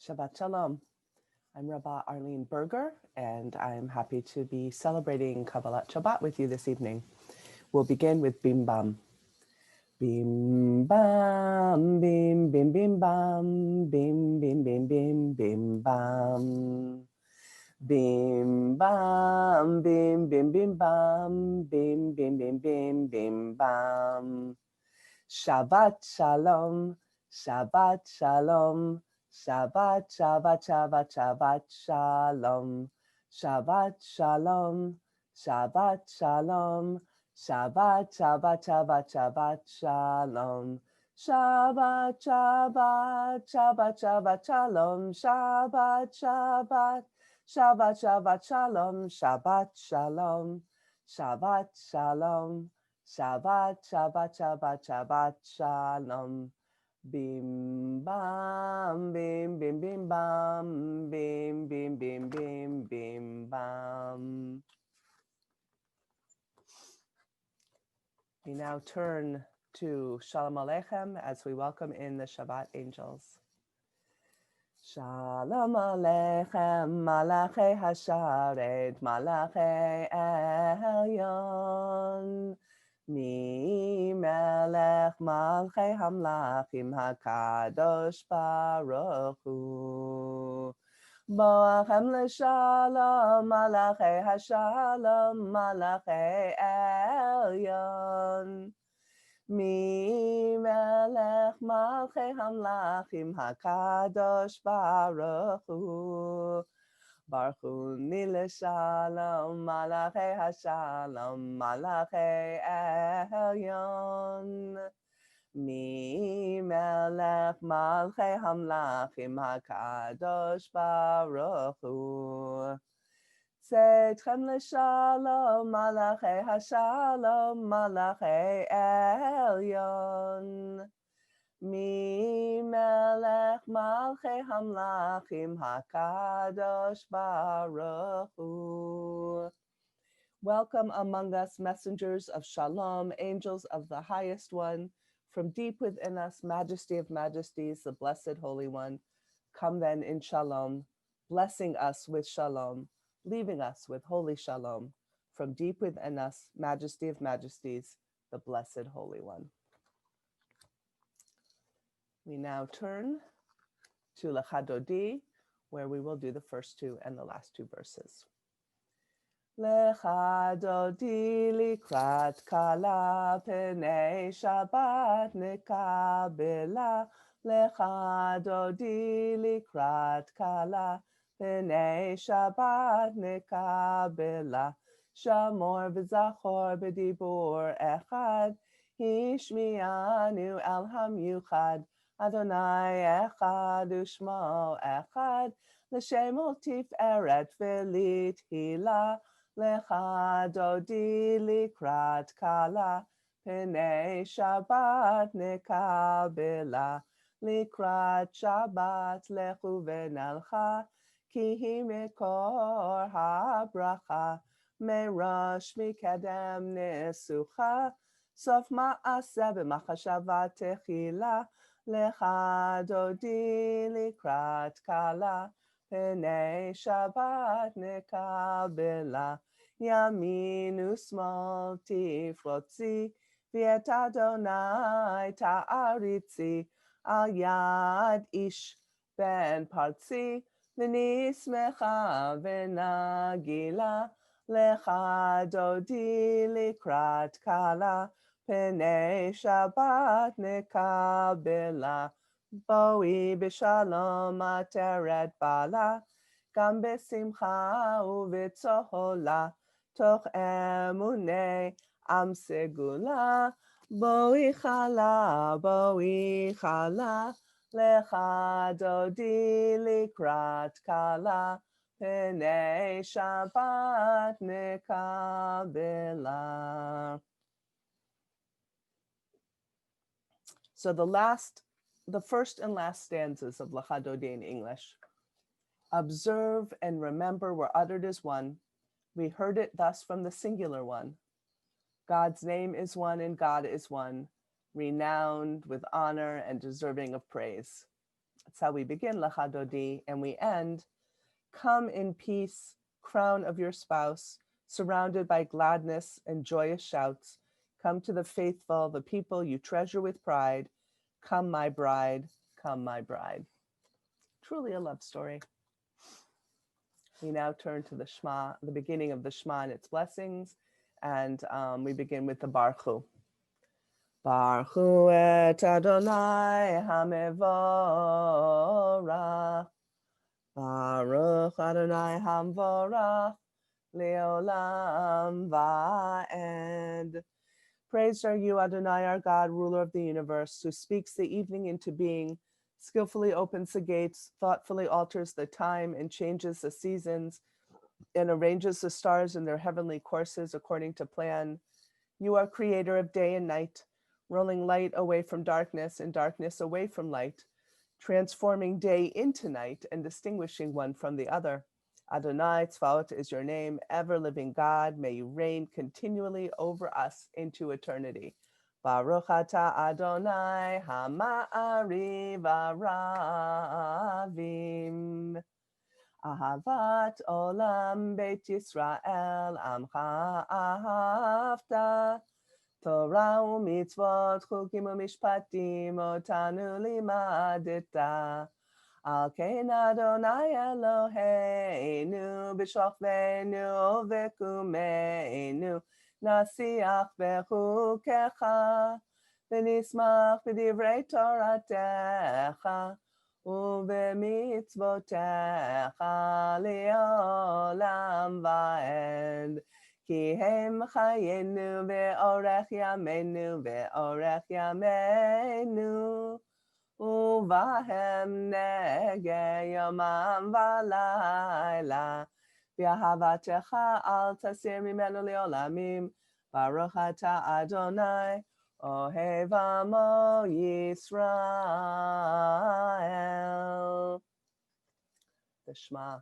Shabbat Shalom. I'm Rabbi Arlene Berger, and I'm happy to be celebrating Kabbalat Shabbat with you this evening. We'll begin with Bim Bam. Bim Bam, Bim Bim Bim Bam, Bim Bim Bim Bim Bim Bam. Bim Bam, Bim Bim Bim Bam, Bim Bim Bim Bim Bim Bam. Shabbat Shalom, Shabbat Shalom. Shabbat, Shabbat, Shabbat, Shabbat, Shalom. Shabbat, Shalom. Shabbat, Shalom. Shabbat, Shabbat, Shabbat, Shabbat, Shalom. Shabbat, Shabbat, Shabbat, Shabbat, Shalom. Shabbat, Shabbat. Shabbat, Shabbat, Shalom. Shabbat, Shalom. Shabbat, Shalom. Shabbat, Shabbat, Shabbat, Shabbat, Shalom. Bim bam, bim bim bim bam, bim bim bim bim bim bam. We now turn to Shalom Aleichem as we welcome in the Shabbat angels. Shalom Aleichem, Malachei Hasharet, Malachei Elyon. Mi melech malchei hamlachim hakadosh baruch hu. Boachem leshalom malachei hashalom malachei elyon. Mi melech malchei hamlachim hakadosh baruch hu. Baruch ni leshalom, malachei hashalom, malachei elyon. Mi melech malchei hamlachim hakadosh baruch hu. Tzedchem leshalom, malachei hashalom, malachei elyon. Mi melech malchei hamlachim hakadosh baruch hu. Welcome among us, messengers of Shalom, angels of the highest one, from deep within us, majesty of majesties, the blessed Holy One. Come then in Shalom, blessing us with Shalom, leaving us with holy Shalom, from deep within us, majesty of majesties, the blessed Holy One. We now turn to Lecha Dodi, where we will do the first two and the last two verses. Lecha Dodi likrat kala penei Shabbat nekabela. Lecha Dodi likrat kala penei Shabbat nekabela. Shamor v'zachor b'dibur echad. Hishmianu al hamyuchad. Adonai echad u'shmo echad, l'shemo tiferet v'lithila, lecha dodi likrat kala, penei Shabbat nekabela, likrat Shabbat lechu v'nalcha, ki hi mekor habracha, merosh mikedem nesucha, sof ma'aseh b'machashava techila, Lecha dodi likrat kala, penei Shabbat nekabela, yamin u'smol tifrotzi, v'et Adonai ta'aritzi, al yad ish ben partzi, v'nismecha v'nagila, lecha dodi likrat kala, Penei Shabbat nekabela, boi b'shalom ateret bala, gam besimcha u'v'tzohola, toch emunei am segula, boi chala, lecha dodi likrat kala, penei Shabbat nekabela. So the first and last stanzas of Lecha Dodi in English. Observe and remember were uttered as one. We heard it thus from the singular one. God's name is one and God is one, renowned with honor and deserving of praise. That's how we begin Lecha Dodi, and we end, come in peace, crown of your spouse, surrounded by gladness and joyous shouts. Come to the faithful, the people you treasure with pride. Come, my bride, come, my bride. Truly a love story. We now turn to the Shema, the beginning of the Shema and its blessings, and we begin with the Baruch Hu. Baruch Hu et Adonai HaMevorach. Baruch Adonai HaMevorach Leolam Va'ed. Praised are you, Adonai, our God, ruler of the universe, who speaks the evening into being, skillfully opens the gates, thoughtfully alters the time and changes the seasons, and arranges the stars in their heavenly courses according to plan. You are creator of day and night, rolling light away from darkness and darkness away from light, transforming day into night and distinguishing one from the other. Adonai Tzvaot is your name, ever-living God. May you reign continually over us into eternity. Baruch atah Adonai Hama'ari v'Aravim. Ahavat olam Beit Yisrael Amcha ahavta. Torah u'mitzvot chukim u'mishpatim otanu limadeta. Al kein Adonai Eloheinu b'shofenu v'kumeinu nasiach b'chukecha v'nismach b'divrei Toratecha u'b'mitzvotecha le'olam va'ed. Ki hem chayenu ve'orech yameinu ve'orech yameinu uvahem nege yomam v'layla v'ahavatecha al tasir mimenu le'olamim. Baruch atah Adonai ohev amo Yisrael. The Shema.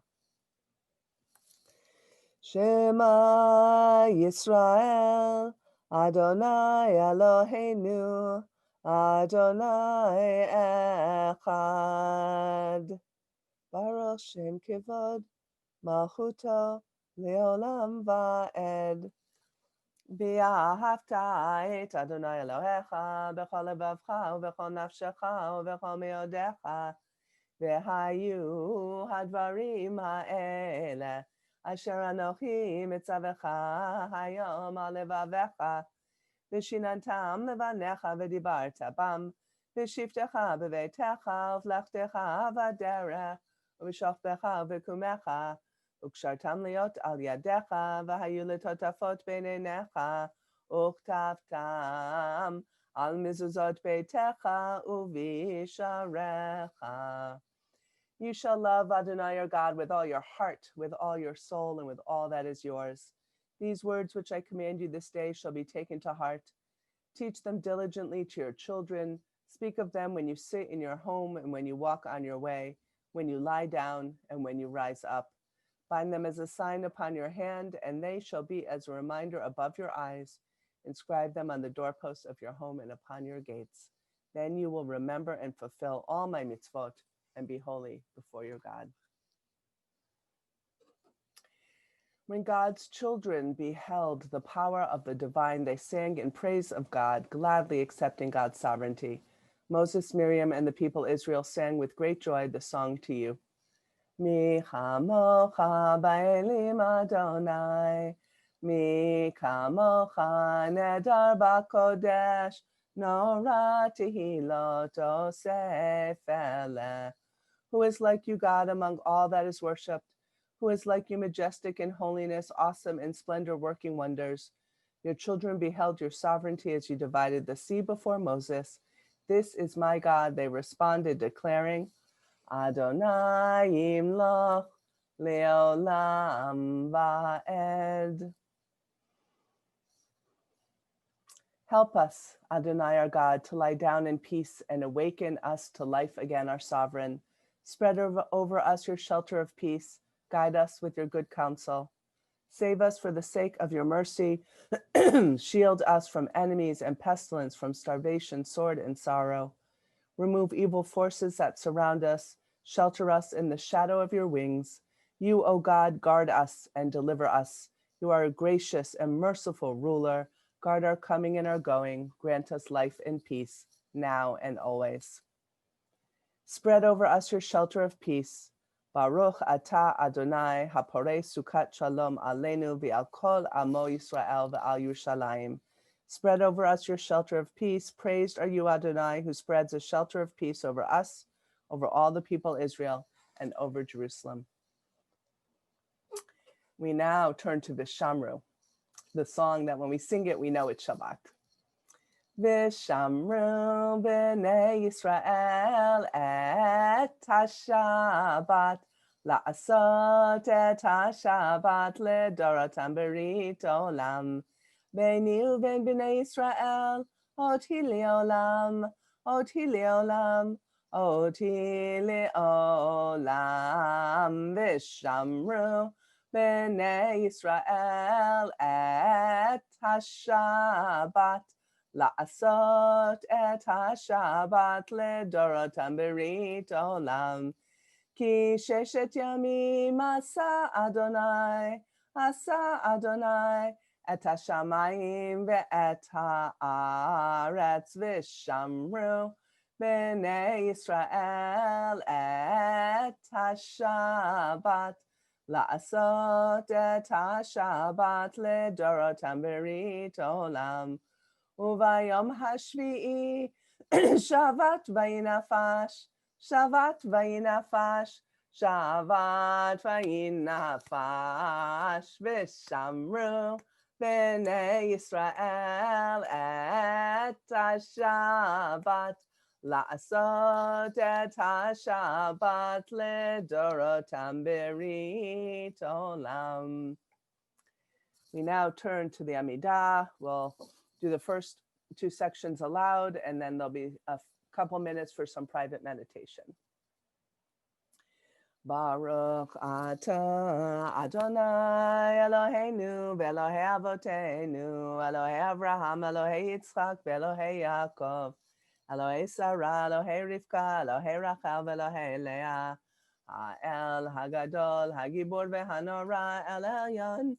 Shema Yisrael, Adonai Eloheinu, Adonai Echad. Baruch Shem Kivod, Malchuto, Leolam Va'ed. V'ahavta et Adonai Elohecha, b'chol levavcha, u'b'chol nafshecha, u'b'chol meodecha. V'hayu hadvarim ha'eleh. Asher anochi mitzavecha hayom al levavecha v'shinantam levanecha v'dibarta bam v'shiftecha b'veitecha v'lechtecha v'derech v'shofbecha v'kumecha ukshartam liot al yadecha v'hayu letotafot b'neinecha uktavtam al mizuzot beitecha u'visharecha. You shall love Adonai your God with all your heart, with all your soul, and with all that is yours. These words which I command you this day shall be taken to heart. Teach them diligently to your children. Speak of them when you sit in your home and when you walk on your way, when you lie down and when you rise up. Bind them as a sign upon your hand, and they shall be as a reminder above your eyes. Inscribe them on the doorposts of your home and upon your gates. Then you will remember and fulfill all my mitzvot and be holy before your God. When God's children beheld the power of the divine, they sang in praise of God, gladly accepting God's sovereignty. Moses, Miriam, and the people Israel sang with great joy the song to you. Mi chamocha ba'elim Adonai, mi kamocha nedar ba'kodesh, nora tehilot osef eleh. Who is like you, God, among all that is worshipped? Who is like you, majestic in holiness, awesome in splendor, working wonders? Your children beheld your sovereignty as you divided the sea before Moses. This is my God, they responded, declaring, Adonai imloch leolam va'ed. Help us, Adonai our God, to lie down in peace and awaken us to life again, our sovereign. Spread over us your shelter of peace. Guide us with your good counsel. Save us for the sake of your mercy. Shield us from enemies and pestilence, from starvation, sword, and sorrow. Remove evil forces that surround us. Shelter us in the shadow of your wings. You, O God, guard us and deliver us. You are a gracious and merciful ruler. Guard our coming and our going. Grant us life and peace, now and always. Spread over us your shelter of peace. Baruch atah Adonai haporei sukat shalom aleinu v'al kol amo Yisrael v'al Yerushalayim. Spread over us your shelter of peace. Praised are you, Adonai, who spreads a shelter of peace over us, over all the people Israel, and over Jerusalem. We now turn to Vishamru, the song that when we sing it, we know it's Shabbat. Vishamru b'nei Yisrael et ha-Shabbat, la'asot et ha-Shabbat ledorotam berit olam. Beini uben b'nei Yisrael, oti le'olam, oti le'olam, oti le'olam. Vishamru b'nei Yisrael et ha-Shabbat, La'asot et ha-Shabbat ledorotam berit olam. Ki sheshet yamim asa Adonai et ha-shamayim ve'et ha'aretz v'shamru b'nei Yisrael et ha-Shabbat. La'asot et ha-Shabbat ledorotam berit olam. Uvayom hashvi'i shavat vayinafash, shavat vayinafash, shavat vayinafash, v'shamru b'nei Yisrael et ha-Shabbat, la'asot et ha-Shabbat ledorotam berit olam. We now turn to the Amidah. We'll do the first two sections aloud, and then there'll be a couple minutes for some private meditation. Baruch atah Adonai Eloheinu v'Elohei Avoteinu, Elohei Avraham, Elohei Yitzchak, v'Elohei Yaakov, Elohei Sarah, Elohei Rivka, Elohei Rachel, v'Elohei Leah, Ha'el Hagadol, Hagibor v'Hanora, El Elyon,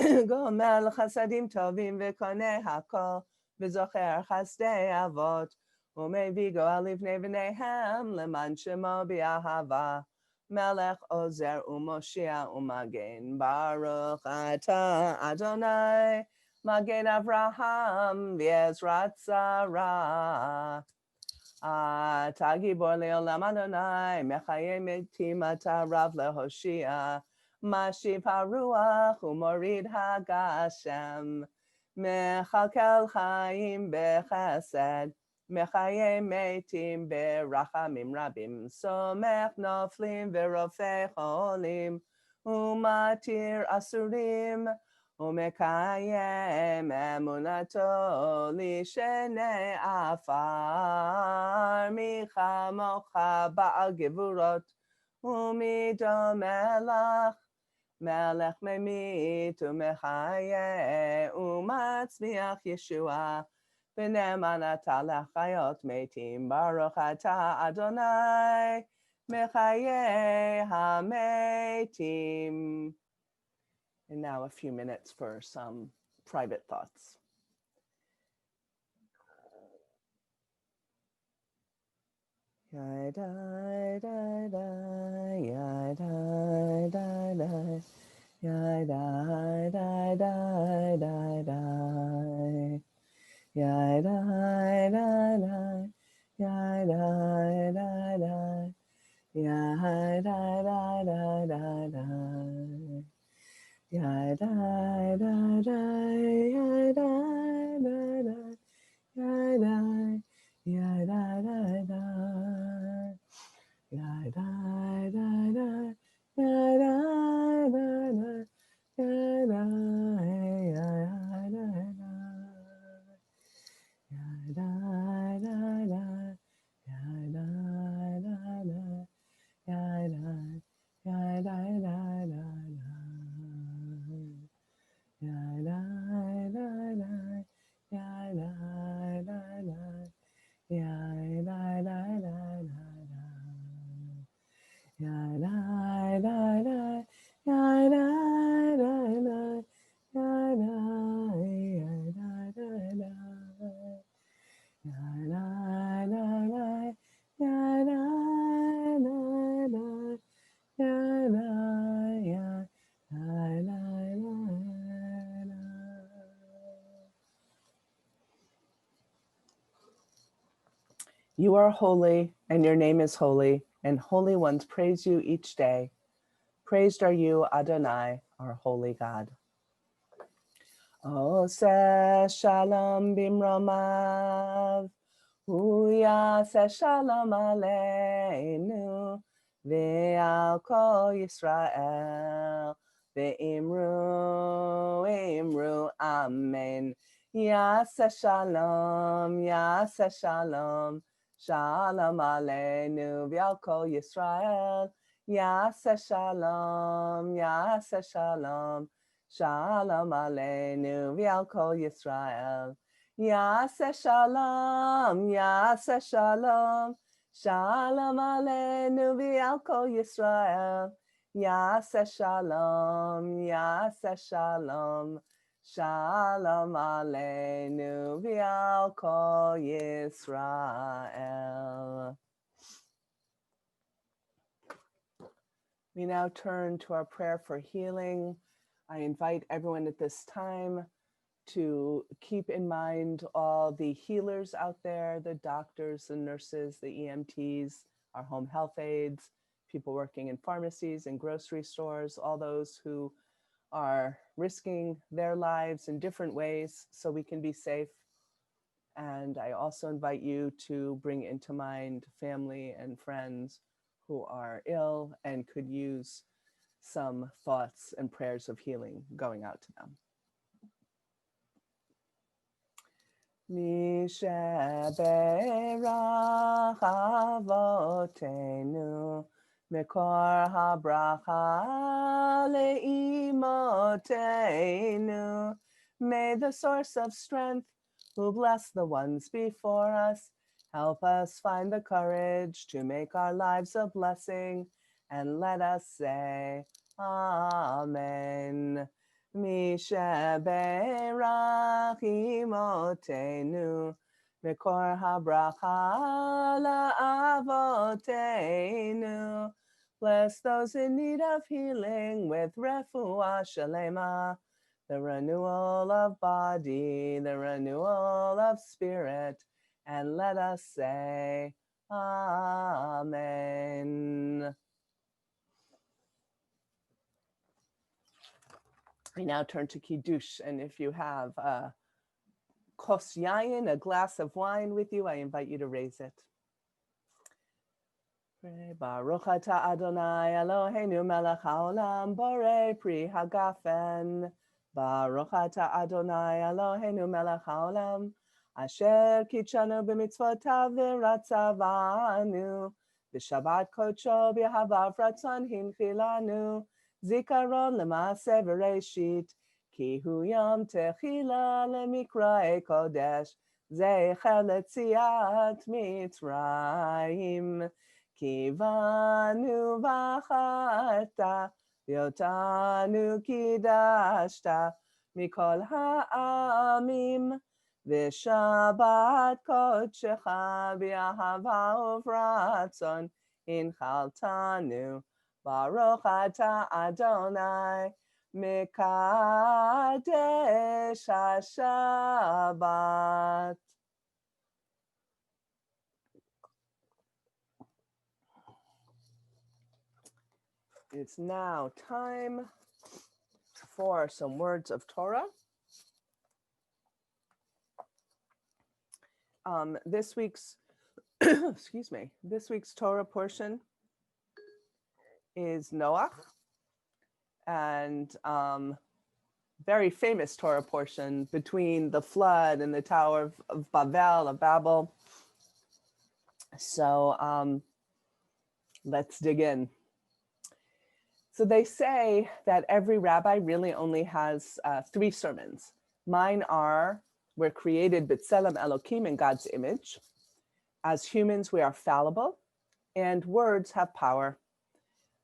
Gomel Chasadim Tovim v'Konei Hakol, v'Zocher Chasdei Avot, U'mevii Goel Livnei V'neihem, Leman Shemo B'Ahava, Melech Ozer U'Moshia U'Magen. Baruch atah Adonai, Magen Avraham v'Ezrat Sarah. Atah Gibor Le'olam Adonai, Mechayei Metim atah Rav leHoshia, Mashiv HaRuach U'Morid HaGashem, Mechalkel Chaim B'Chesed, Mechayei Metim Berachamim Rabim, Somech Noflim V'Rofei Cholim, U'Matir Asurim, U'Mekayem Emunato Lishenei Afar, Michamocha Ba'al Gevurot, U'Mido Melech, Melech Memit U'Mechaye, U'Matzmiach Yeshua, V'Ne'eman Atah L'Chayot Metim. Baruch atah Adonai, Mechaye HaMetim. And now a few minutes for some private thoughts. Yai dai dai dai, yai dai dai dai, yai dai dai dai dai dai, yai dai dai dai, yai dai dai dai, yai dai dai dai dai dai. Yai dai dai dai, yai dai dai dai, yai dai, yai dai dai dai, yai dai dai dai, yai dai dai dai, yai dai, yai dai dai, yai dai You are holy, and your name is holy, and holy ones praise you each day. Praised are you, Adonai, our holy God. Oseh shalom bimromav, Uyaseh shalom aleinu, ve'al kol Yisrael, ve'imru, imru, amen. Yaseh shalom, shalom aleinu, ve'al kol Yisrael, Yaseh shalom, shalom, shalom aleinu, ve'al kol Yisrael. Yaseh shalom, shalom aleinu v'al kol Yisrael. Yaseh shalom, shalom aleinu v'al kol Yisrael. We now turn to our prayer for healing. I invite everyone at this time to keep in mind all the healers out there, the doctors, the nurses, the EMTs, our home health aides, people working in pharmacies and grocery stores, all those who are risking their lives in different ways so we can be safe. And I also invite you to bring into mind family and friends who are ill and could use some thoughts and prayers of healing going out to them. Mi sheberach avotenu mekor habracha leimotenu. May the source of strength, who bless the ones before us, help us find the courage to make our lives a blessing, and let us say, Amen. Mi sheberach imotenu mekor habracha la'avotenu. Bless those in need of healing with refuah shalema, the renewal of body, the renewal of spirit, and let us say, Amen. We now turn to Kiddush, and if you have a kos yayin, a glass of wine with you, I invite you to raise it. Baruch atah Adonai Eloheinu melech haolam borei pri hagafen. Baruch atah Adonai Eloheinu melech haolam asher kitshanu b'mitzvotav v'ratzavanu b'shabbat kodsho b'havav ratzon hinchilanu zikaron l'maaseh v'reishit ki hu yom techila lemikra'e kodesh zecher letziat Mitzrayim. Kivanu v'acharta v'yotanu kidashta mikol ha'amim v'shabbat kodshecha v'ahava uvratzon inchaltanu baruch atah Adonai mekadesh haShabbat. It's now time for some words of Torah. This week's this week's Torah portion is Noach, and very famous Torah portion between the flood and the Tower of Babel. So let's dig in. So they say that every rabbi really only has 3 sermons. Mine are, we're created b'tselem Elokim, in God's image. As humans, we are fallible, and words have power.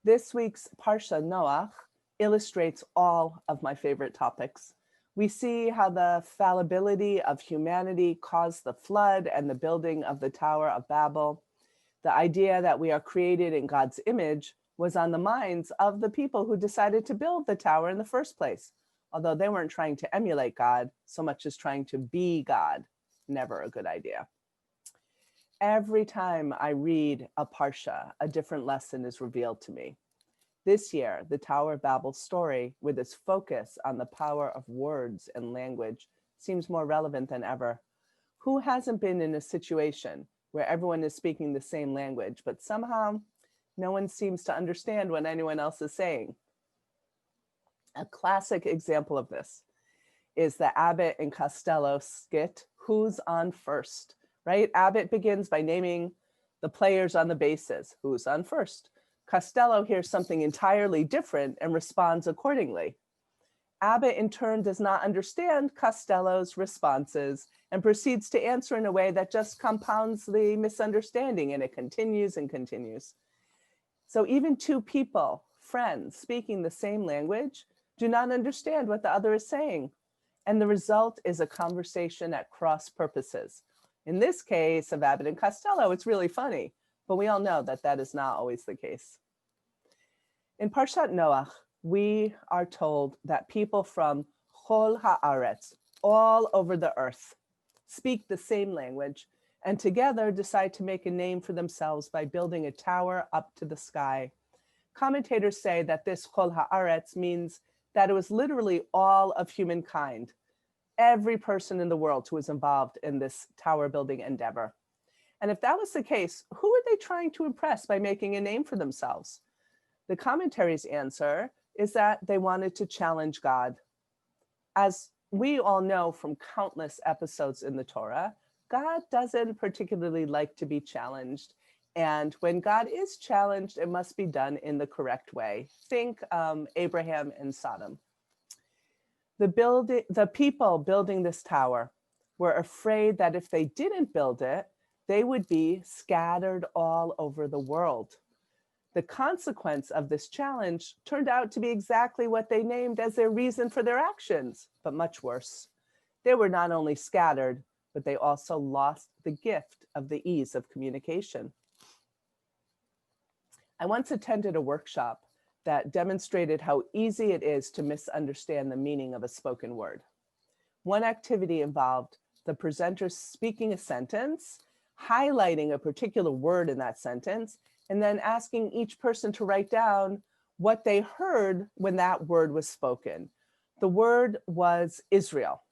This week's Parsha Noach illustrates all of my favorite topics. We see how the fallibility of humanity caused the flood and the building of the Tower of Babel. The idea that we are created in God's image was on the minds of the people who decided to build the tower in the first place, although they weren't trying to emulate God so much as trying to be God. Never a good idea. Every time I read a parsha, a different lesson is revealed to me. This year, the Tower of Babel story, with its focus on the power of words and language, seems more relevant than ever. Who hasn't been in a situation where everyone is speaking the same language, but somehow no one seems to understand what anyone else is saying? A classic example of this is the Abbott and Costello skit, Who's on First, right? Abbott begins by naming the players on the bases. Who's on first? Costello hears something entirely different and responds accordingly. Abbott, in turn, does not understand Costello's responses and proceeds to answer in a way that just compounds the misunderstanding, and it continues and continues. So even two people, friends, speaking the same language, do not understand what the other is saying. And the result is a conversation at cross purposes. In this case of Abbott and Costello, it's really funny, but we all know that that is not always the case. In Parshat Noach, we are told that people from Chol Haaretz, all over the earth, speak the same language and together decide to make a name for themselves by building a tower up to the sky. Commentators say that this Chol Haaretz means that it was literally all of humankind, every person in the world who was involved in this tower building endeavor. And if that was the case, who were they trying to impress by making a name for themselves? The commentary's answer is that they wanted to challenge God. As we all know from countless episodes in the Torah, God doesn't particularly like to be challenged. And when God is challenged, it must be done in the correct way. Think Abraham and Sodom. The people building this tower were afraid that if they didn't build it, they would be scattered all over the world. The consequence of this challenge turned out to be exactly what they named as their reason for their actions, but much worse. They were not only scattered, but they also lost the gift of the ease of communication. I once attended a workshop that demonstrated how easy it is to misunderstand the meaning of a spoken word. One activity involved the presenter speaking a sentence, highlighting a particular word in that sentence, and then asking each person to write down what they heard when that word was spoken. The word was Israel.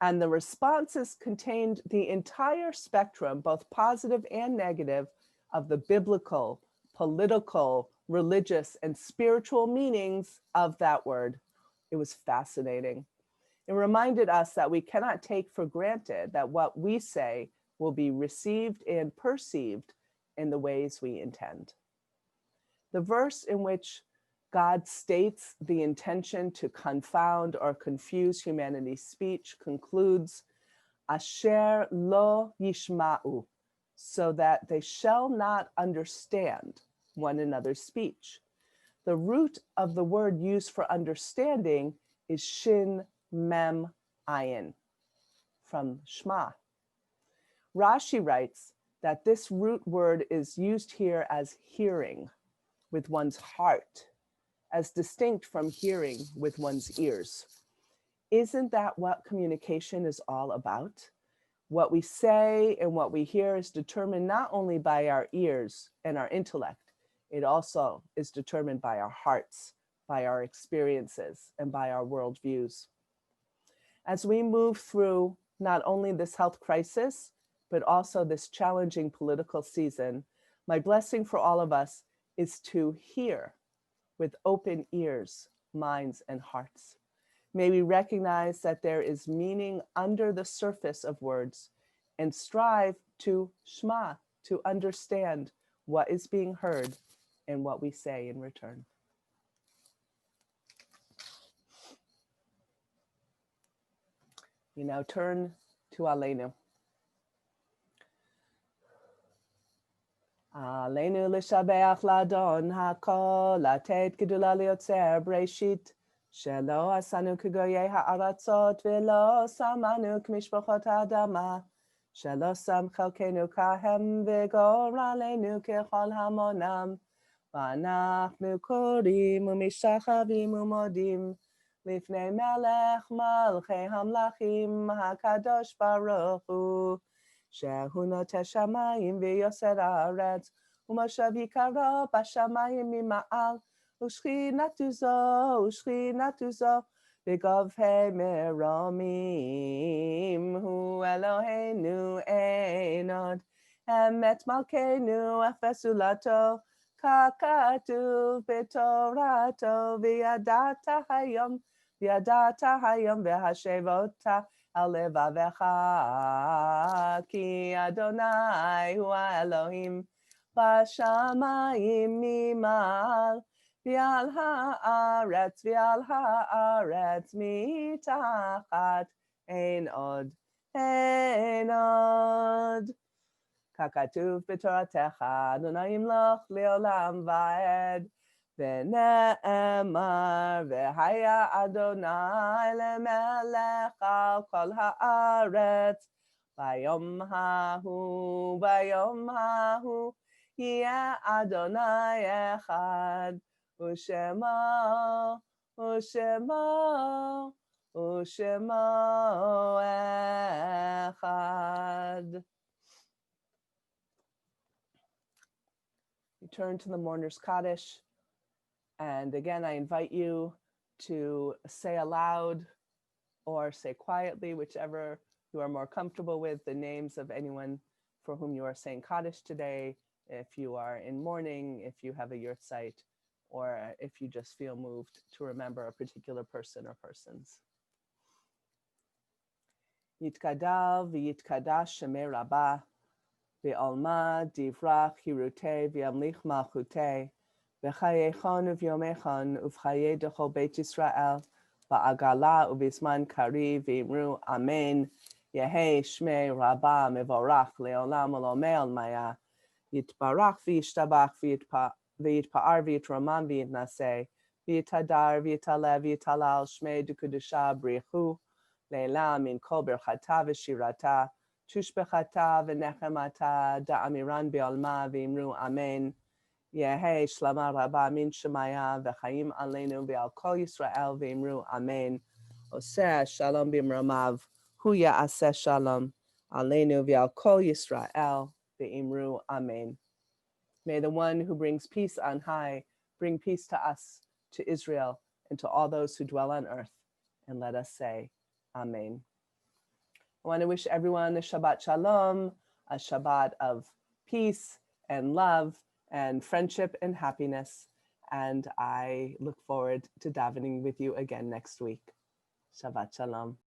And the responses contained the entire spectrum, both positive and negative, of the biblical, political, religious, and spiritual meanings of that word. It was fascinating. It reminded us that we cannot take for granted that what we say will be received and perceived in the ways we intend. The verse in which God states the intention to confound or confuse humanity's speech concludes, Asher lo yishma'u, so that they shall not understand one another's speech. The root of the word used for understanding is shin mem ayin, from Shema. Rashi writes that this root word is used here as hearing with one's heart, as distinct from hearing with one's ears. Isn't that what communication is all about? What we say and what we hear is determined not only by our ears and our intellect, it also is determined by our hearts, by our experiences, and by our worldviews. As we move through not only this health crisis, but also this challenging political season, my blessing for all of us is to hear with open ears, minds, and hearts. May we recognize that there is meaning under the surface of words and strive to shma, to understand what is being heard and what we say in return. We now turn to Aleinu. Aleinu l'shabeach l'adon hakol, לתת גדולה ליוצר בראשית, שלא עשנו כגויי הארצות ולא שמנו כמשפחות האדמה, שלא שם חלקנו כהם וגורלנו ככל המונם, ואנחנו קוראים ומשתחווים ומודים לפני מלך מלכי המלכים הקדוש ברוך הוא, שהוא נוטה שמיים ויוסר הארץ, ומושב יקרו בשמיים ממעל, ושכינתו זו, בגבהי מרומים, הוא אלוהינו אין עוד, אמת מלכנו אפס זולתו, ככתוב בתורתו, וידעת היום והשבות על לבבך, כי אדוני הוא האלוהים בשמיים ממעל, ועל הארץ מתחת, אין עוד. ככתוב בתורתך, אדוני ימלוך לעולם ועד, ונאמר, והיה אדוני למלך על כל הארץ, ביום ההוא יהיה אדוני אחד, ושמו אחד. You turn to the mourner's Kaddish, and again I invite you to say aloud or say quietly, whichever you are more comfortable with, the names of anyone for whom you are saying Kaddish today, if you are in mourning, if you have a yurtzeit, or if you just feel moved to remember a particular person or persons. Yitkadav v'yitkadash shemei Rabbah, v'alma divrach hirutei v'yamlich malchutei, v'chayechon uv'yomechon uv'chaye dechol Beit Yisrael, v'agala uv'izman kari v'imru amen, Yehei shmei Rabbah mevorach le'olam olomei maya, yitbarach v'yishtabach v'yitpa'ar v'yitramam v'yitnaseh, v'yitadar v'yitalev v'yitalal shmei dekudusha brichu, Leila min kol berchata v'shirata, tushbechata v'nechemata, da'amiran bi'alma v'imru amen, Yehei shlama rabba min shemaya v'chaim aleinu v'al kol Yisrael v'imru amen, Oseh shalom b'mramav, hu ya'aseh shalom, aleinu v'al kol Yisrael v'imru amen. May the one who brings peace on high bring peace to us, to Israel, and to all those who dwell on earth, and let us say, Amen. I want to wish everyone a Shabbat Shalom, a Shabbat of peace and love and friendship and happiness. And I look forward to davening with you again next week. Shabbat Shalom.